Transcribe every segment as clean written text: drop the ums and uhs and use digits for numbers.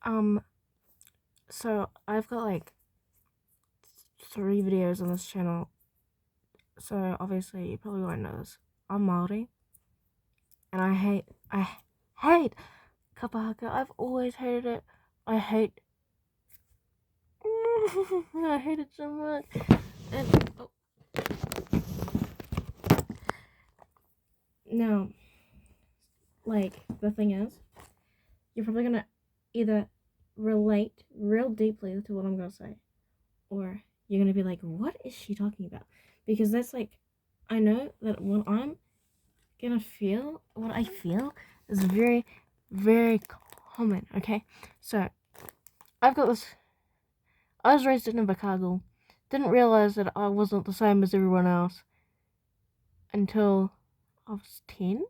Um, so I've got like 3 videos on this channel. So obviously you probably won't know this. I'm Maori, and I hate Kapa Haka. I've always hated it. I hate, I hate it so much. And now, like the thing is, you're probably gonna either relate real deeply to what I'm gonna say, or you're gonna be like, what is she talking about? Because that's like, I know that what I feel is very, very common, okay? So, I've got this, I was raised in Chicago, didn't realize that I wasn't the same as everyone else until I was 10.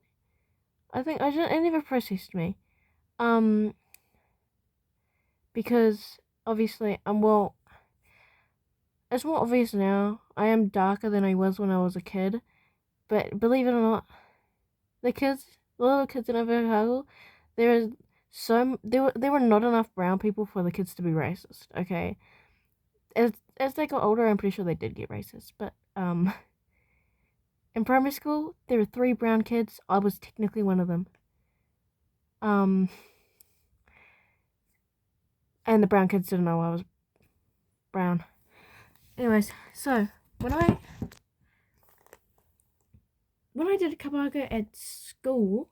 I think, it never processed me. Um, because, obviously, it's more obvious now, I am darker than I was when I was a kid, but believe it or not, the little kids in Chicago, there is there were not enough brown people for the kids to be racist. Okay, as they got older, I'm pretty sure they did get racist. But in primary school, there were 3 brown kids. I was technically one of them. And the brown kids didn't know I was brown. Anyways, so when I did Kabaga at school,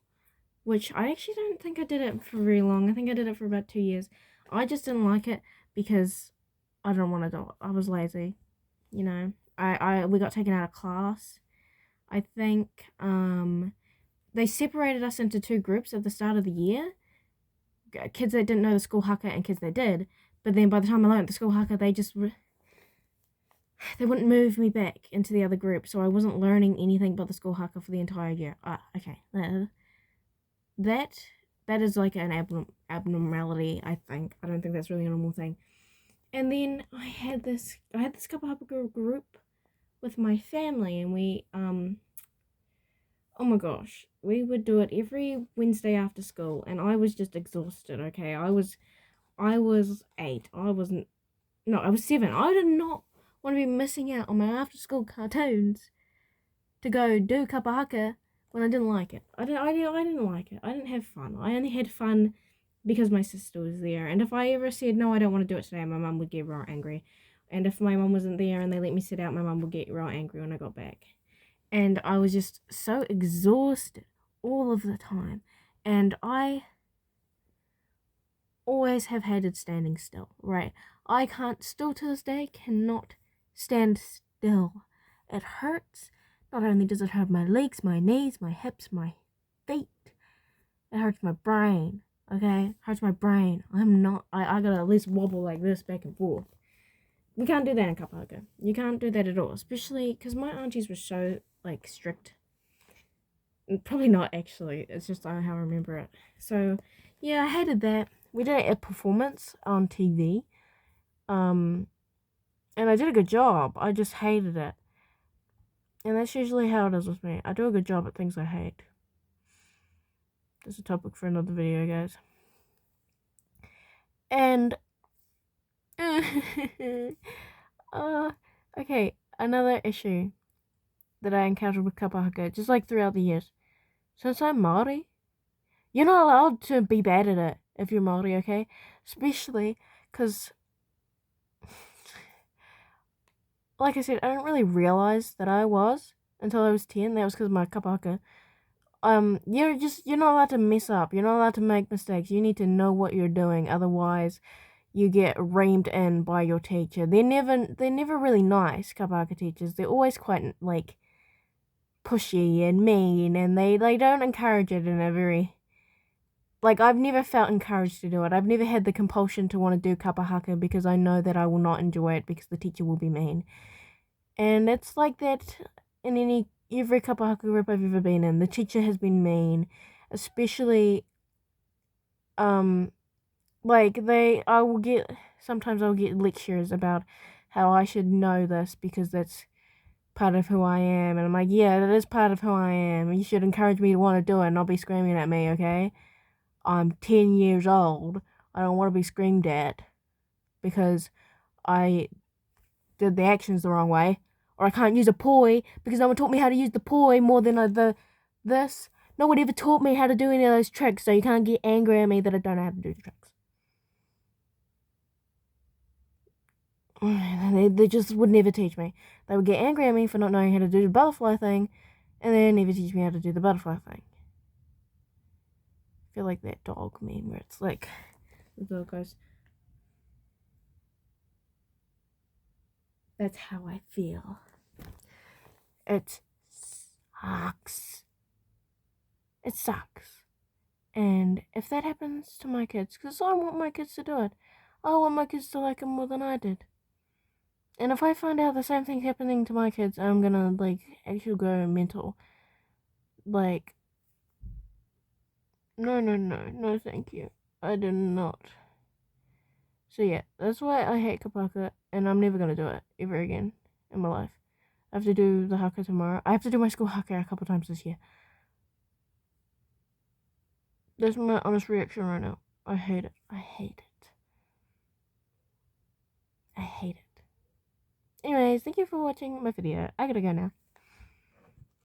which I actually don't think I did it for very long. I think I did it for about 2 years. I just didn't like it because I didn't want to do it. I was lazy, you know. We got taken out of class. I think they separated us into 2 groups at the start of the year. Kids that didn't know the school haka and kids that did. But then by the time I learned the school haka, they wouldn't move me back into the other group, so I wasn't learning anything but the school haka for the entire year. Okay. That is like an abnormality, I think. I don't think that's really a normal thing. And then I had this couple of group with my family, and we oh my gosh, we would do it every Wednesday after school, and I was just exhausted. Okay, I was 8. I wasn't. No, I was 7. I did not want to be missing out on my after school cartoons to go do Kapa Haka when I didn't like it. I didn't like it. I didn't have fun. I only had fun because my sister was there. And if I ever said, no, I don't want to do it today, my mum would get real angry. And if my mum wasn't there and they let me sit out, my mum would get real angry when I got back. And I was just so exhausted all of the time. And I always have hated standing still, right? I still to this day, cannot stand still. It hurts. Not only does it hurt my legs, my knees, my hips, my feet, it hurts my brain, okay? It hurts my brain. I gotta at least wobble like this back and forth. We can't do that in Kapa Haka. You can't do that at all, especially because my aunties were so, like, strict. Probably not, actually. It's just how I remember it. So, yeah, I hated that. We did a performance on TV. And I did a good job. I just hated it. And that's usually how it is with me. I do a good job at things I hate. That's a topic for another video, guys. And okay, another issue that I encountered with Kapa Haka, just like throughout the years. Since I'm Maori, you're not allowed to be bad at it if you're Maori, okay? Especially because, like I said, I didn't really realize that I was until I was 10. That was because of my Kapa Haka. You're not allowed to mess up. You're not allowed to make mistakes. You need to know what you're doing. Otherwise, you get reamed in by your teacher. They're never really nice, Kapa Haka teachers. They're always quite, like, pushy and mean, and they don't encourage it in a very, like, I've never felt encouraged to do it. I've never had the compulsion to want to do Kapa Haka because I know that I will not enjoy it because the teacher will be mean. And it's like that in every Kapa Haka group I've ever been in. The teacher has been mean, especially like sometimes I'll get lectures about how I should know this because that's part of who I am, and I'm like, yeah, that is part of who I am. You should encourage me to want to do it, and not be screaming at me, okay? I'm 10 years old. I don't want to be screamed at because I did the actions the wrong way. Or I can't use a poi because no one taught me how to use the poi more than this. No one ever taught me how to do any of those tricks, so you can't get angry at me that I don't know how to do the tricks. They just would never teach me. They would get angry at me for not knowing how to do the butterfly thing, and then never teach me how to do the butterfly thing. I feel like that dog meme where it's like, the dog goes, that's how I feel. It sucks. It sucks. And if that happens to my kids, because I want my kids to do it, I want my kids to like it more than I did. And if I find out the same thing's happening to my kids, I'm gonna, like, actually go mental. Like, no, thank you. I do not. So yeah, that's why I hate Kapa, and I'm never gonna do it ever again in my life. I have to do the Haka tomorrow. I have to do my school Haka a couple times this year. That's my honest reaction right now. I hate it. I hate it. I hate it. Anyways, thank you for watching my video. I gotta go now.